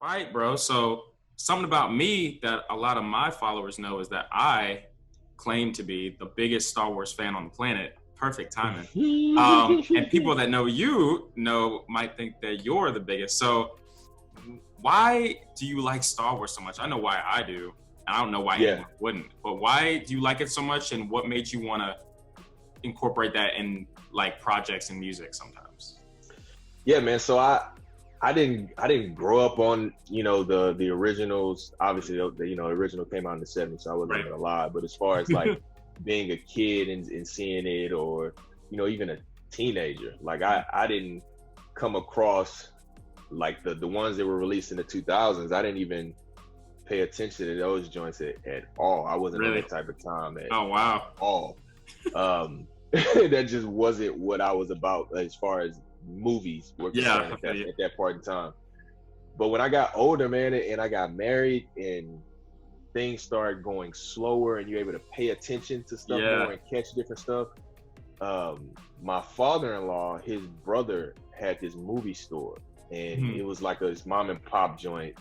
Right, bro. So something about me that a lot of my followers know is that I claim to be the biggest Star Wars fan on the planet. Perfect timing. And people that know you know might think that you're the biggest. So why do you like Star Wars so much? I know why I do. I don't know why anyone wouldn't. But why do you like it so much, and what made you want to incorporate that in like projects and music sometimes? Yeah, man. So I didn't grow up on, you know, the originals. Obviously, the original came out in the '70s, so I wasn't even alive. But as far as like being a kid and seeing it, or even a teenager, like I didn't come across like the ones that were released in the 2000s. I didn't even pay attention to those joints at all. I wasn't on that type of time at all. That just wasn't what I was about as far as movies were concerned at that point in time. But when I got older, man, and I got married and things started going slower and you're able to pay attention to stuff more and catch different stuff. My father-in-law, his brother had this movie store, and it was like his mom and pop joint,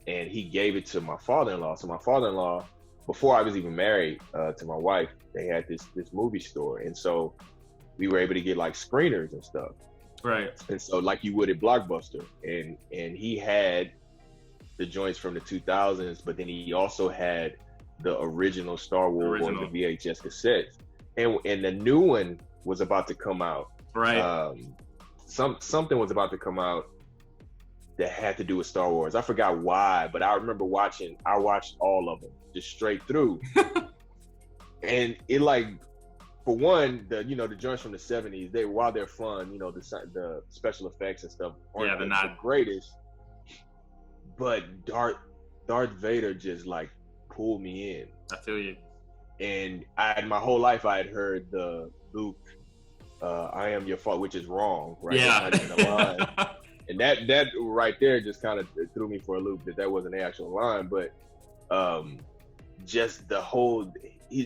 and he gave it to my father-in-law. So my father-in-law, before I was even married to my wife, they had this movie store, and so we were able to get like screeners and stuff. Right. And so like you would at Blockbuster, and he had the joints from the 2000s, but then he also had the original Star Wars, the VHS cassettes, and the new one was about to come out. Right. Something was about to come out that had to do with Star Wars. I forgot why, but I remember I watched all of them just straight through. And it, like, for one, the joints from the 70s, while they're fun, the special effects and stuff aren't the greatest, but Darth Vader just like pulled me in. I feel you. And my whole life I had heard the Luke, I am your father, which is wrong, right? Yeah. And that right there just kind of threw me for a loop that wasn't the actual line, but just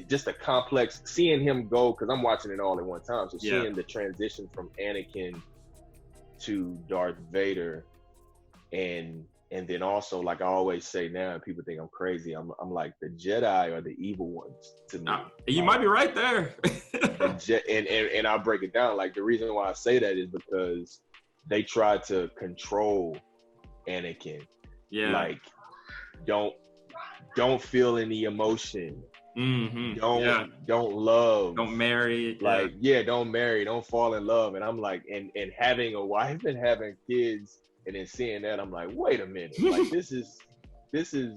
just a complex, seeing him go, because I'm watching it all at one time, so seeing the transition from Anakin to Darth Vader, and then also, like I always say now, and people think I'm crazy, I'm like, the Jedi are the evil ones to me. You might be right there. and I'll break it down. Like, the reason why I say that is because they tried to control Anakin. Yeah. Like, don't feel any emotion. Mm-hmm. Don't love. Don't marry. Like, don't marry. Don't fall in love. And I'm like, and having a wife and having kids, and then seeing that, I'm like, wait a minute. Like, this is,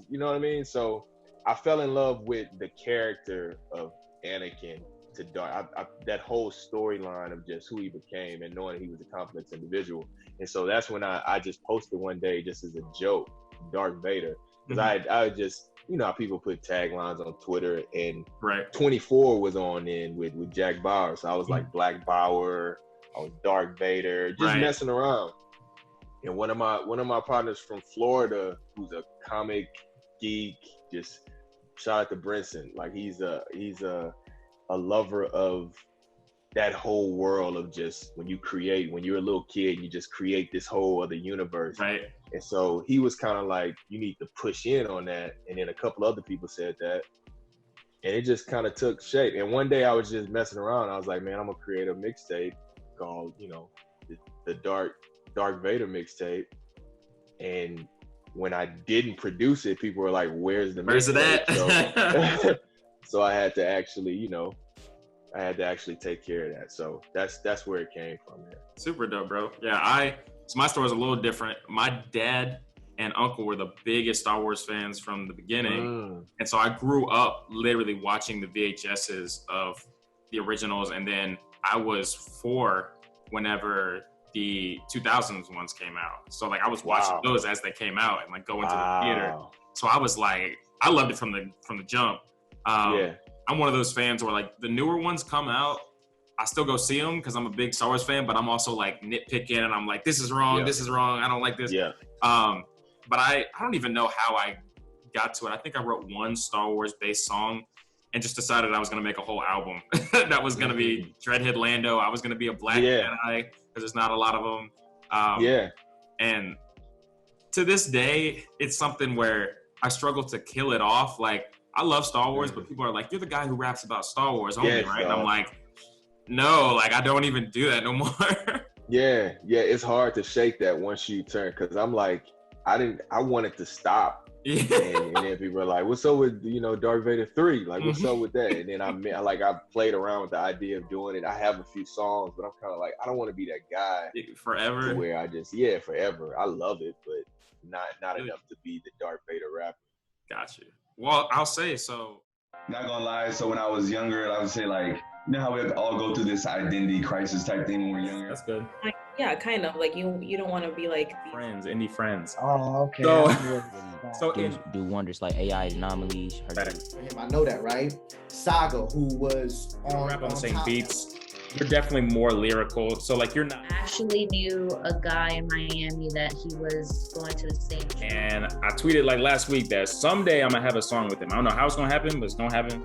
you know what I mean? So I fell in love with the character of Anakin to Darth. That whole storyline of just who he became and knowing he was a complex individual. And so that's when I just posted one day, just as a joke, Darth Vader. Because I just, how people put taglines on Twitter, and 24 was on in with Jack Bauer. So I was like Black Bauer, I was Darth Vader, just messing around. And one of my partners from Florida, who's a comic geek, just shout out to Brinson. Like, he's a lover of that whole world of just when you're a little kid, you just create this whole other universe. Right. And so he was kind of like, you need to push in on that. And then a couple other people said that. And it just kind of took shape. And one day I was just messing around. I was like, man, I'm going to create a mixtape called, the Darth Vader mixtape. And when I didn't produce it, people were like, where's the mixtape? Where's it at? So I had to actually, take care of that. So that's where it came from, man. Super dope, bro. Yeah, so my story is a little different. My dad and uncle were the biggest Star Wars fans from the beginning. And so I grew up literally watching the VHSs of the originals. And then I was 4 whenever the 2000s ones came out. So like I was watching those as they came out and like going to the theater. So I was like, I loved it from the jump. I'm one of those fans where like the newer ones come out, I still go see them because I'm a big Star Wars fan, but I'm also like nitpicking, and I'm like, this is wrong, this is wrong, I don't like this. But I don't even know how I got to it. I think I wrote one Star Wars based song and just decided I was going to make a whole album that was going to be Dreadhead Lando. I was going to be a black Jedi because there's not a lot of them. And to this day, it's something where I struggle to kill it off. Like, I love Star Wars, but people are like, you're the guy who raps about Star Wars only, right? And I'm like, no, like, I don't even do that no more. Yeah, it's hard to shake that once you turn, because I'm like, I wanted to stop. And then people are like, what's up with, Darth Vader 3? Like, what's up with that? And then I played around with the idea of doing it. I have a few songs, but I'm kind of like, I don't want to be that guy forever. Where I just, forever. I love it, but not enough to be the Darth Vader rapper. Got you. Well, I'll say so. Not gonna lie. So when I was younger, I would say, like, you know how we all go through this identity crisis type thing when we're younger? That's good. Yeah, kind of. Like, you don't want to be like friends, indie friends. Oh, okay. So do wonders like AI anomalies. I know that, right? Saga, who was on the same beats. You're definitely more lyrical. So, like, you're not. I actually knew a guy in Miami that he was going to the same show. And I tweeted like last week that someday I'm gonna have a song with him. I don't know how it's gonna happen, but it's gonna happen.